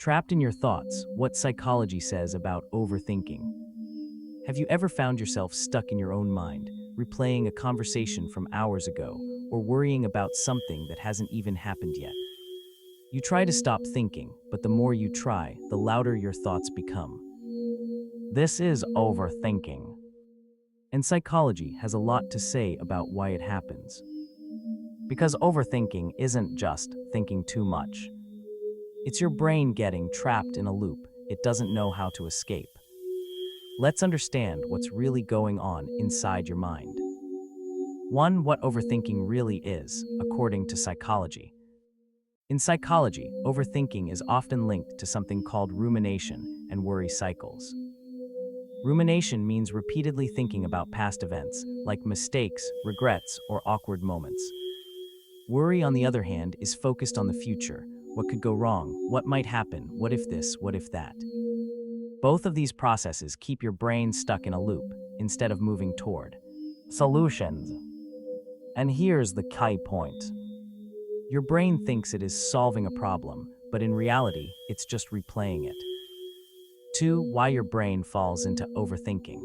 Trapped in your thoughts, what psychology says about overthinking. Have you ever found yourself stuck in your own mind, replaying a conversation from hours ago, or worrying about something that hasn't even happened yet? You try to stop thinking, but the more you try, the louder your thoughts become. This is overthinking. And psychology has a lot to say about why it happens. Because overthinking isn't just thinking too much. It's your brain getting trapped in a loop it doesn't know how to escape. Let's understand what's really going on inside your mind. 1. What overthinking really is, according to psychology. In psychology, overthinking is often linked to something called rumination and worry cycles. Rumination means repeatedly thinking about past events, like mistakes, regrets, or awkward moments. Worry, on the other hand, is focused on the future. What could go wrong? What might happen? What if this? What if that? Both of these processes keep your brain stuck in a loop, instead of moving toward solutions. And here's the key point. Your brain thinks it is solving a problem, but in reality, it's just replaying it. 2. Why your brain falls into overthinking.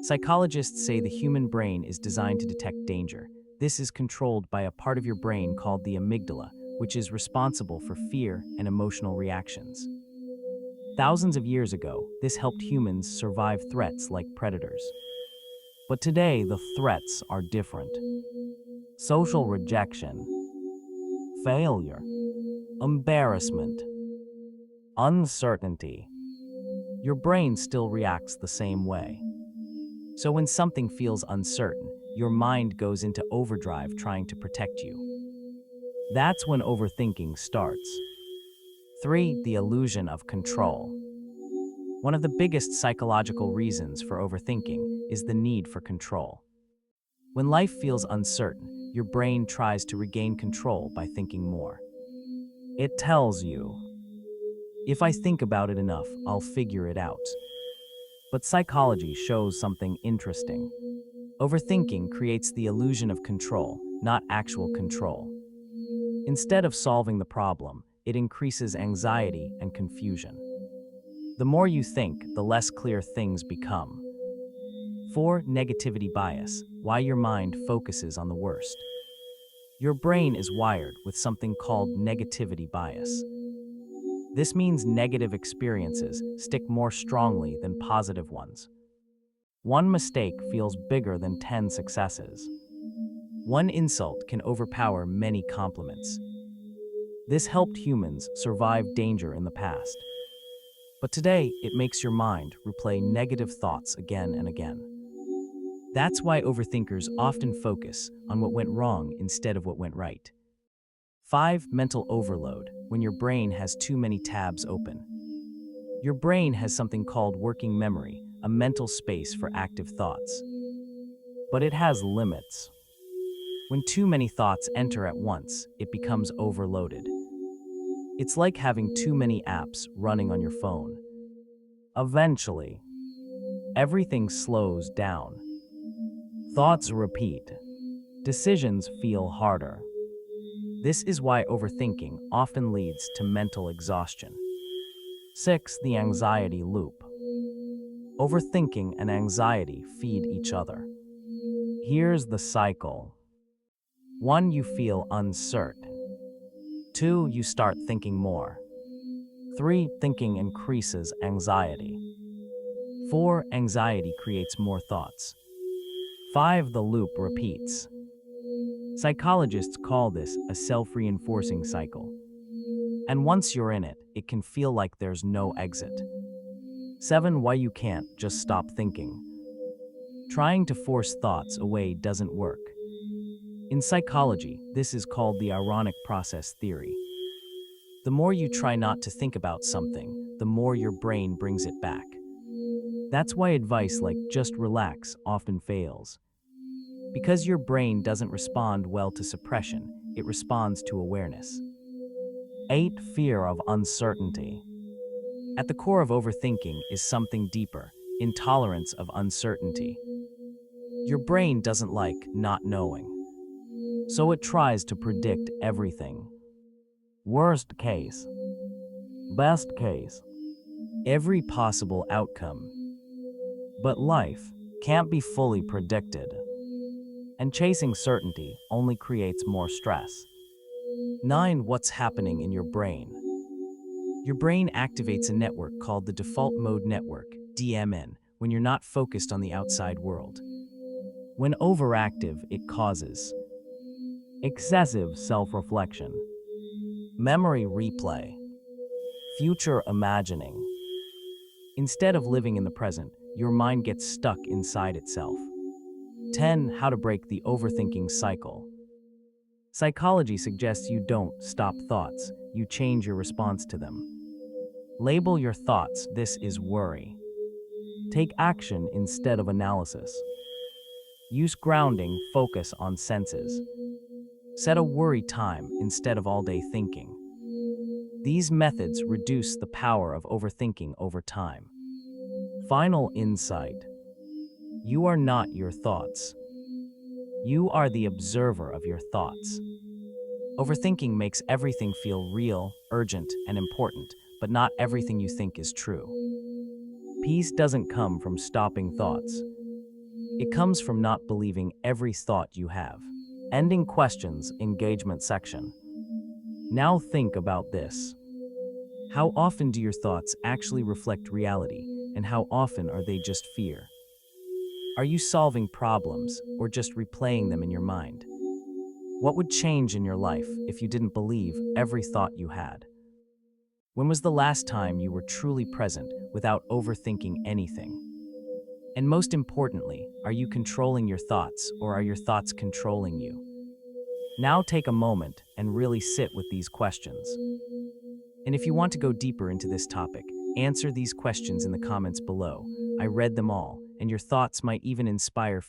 Psychologists say the human brain is designed to detect danger. This is controlled by a part of your brain called the amygdala, which is responsible for fear and emotional reactions. Thousands of years ago, this helped humans survive threats like predators. But today, the threats are different. Social rejection, failure, embarrassment, uncertainty. Your brain still reacts the same way. So when something feels uncertain, your mind goes into overdrive trying to protect you. That's when overthinking starts. 3. The illusion of control. One of the biggest psychological reasons for overthinking is the need for control. When life feels uncertain, your brain tries to regain control by thinking more. It tells you, if I think about it enough, I'll figure it out. But psychology shows something interesting. Overthinking creates the illusion of control, not actual control. Instead of solving the problem, it increases anxiety and confusion. The more you think, the less clear things become. 4. Negativity bias, why your mind focuses on the worst. Your brain is wired with something called negativity bias. This means negative experiences stick more strongly than positive ones. One mistake feels bigger than 10 successes. One insult can overpower many compliments. This helped humans survive danger in the past. But today, it makes your mind replay negative thoughts again and again. That's why overthinkers often focus on what went wrong instead of what went right. 5. Mental overload, when your brain has too many tabs open. Your brain has something called working memory, a mental space for active thoughts. But it has limits. When too many thoughts enter at once, it becomes overloaded. It's like having too many apps running on your phone. Eventually, everything slows down. Thoughts repeat. Decisions feel harder. This is why overthinking often leads to mental exhaustion. 6. The anxiety loop. Overthinking and anxiety feed each other. Here's the cycle. 1. You feel uncertain. 2. You start thinking more. 3. Thinking increases anxiety. 4. Anxiety creates more thoughts. 5. The loop repeats. Psychologists call this a self-reinforcing cycle. And once you're in it, it can feel like there's no exit. 7. Why you can't just stop thinking. Trying to force thoughts away doesn't work. In psychology, this is called the ironic process theory. The more you try not to think about something, the more your brain brings it back. That's why advice like just relax often fails. Because your brain doesn't respond well to suppression, it responds to awareness. 8. Fear of uncertainty. At the core of overthinking is something deeper, intolerance of uncertainty. Your brain doesn't like not knowing. So it tries to predict everything. Worst case. Best case, every possible outcome. But life can't be fully predicted, and chasing certainty only creates more stress. 9. What's happening in your brain? Your brain activates a network called the default mode network, DMN, when you're not focused on the outside world. When overactive, it causes excessive self-reflection, memory replay, future imagining. Instead of living in the present, your mind gets stuck inside itself. 10. How to break the overthinking cycle. Psychology suggests you don't stop thoughts, you change your response to them. Label your thoughts, this is worry. Take action instead of analysis. Use grounding, focus on senses. Set a worry time instead of all-day thinking. These methods reduce the power of overthinking over time. Final insight. You are not your thoughts. You are the observer of your thoughts. Overthinking makes everything feel real, urgent, and important, but not everything you think is true. Peace doesn't come from stopping thoughts. It comes from not believing every thought you have. Ending questions, engagement section. Now think about this. How often do your thoughts actually reflect reality, and how often are they just fear? Are you solving problems or just replaying them in your mind? What would change in your life if you didn't believe every thought you had? When was the last time you were truly present without overthinking anything? And most importantly, are you controlling your thoughts or are your thoughts controlling you? Now take a moment and really sit with these questions. And if you want to go deeper into this topic, answer these questions in the comments below. I read them all, and your thoughts might even inspire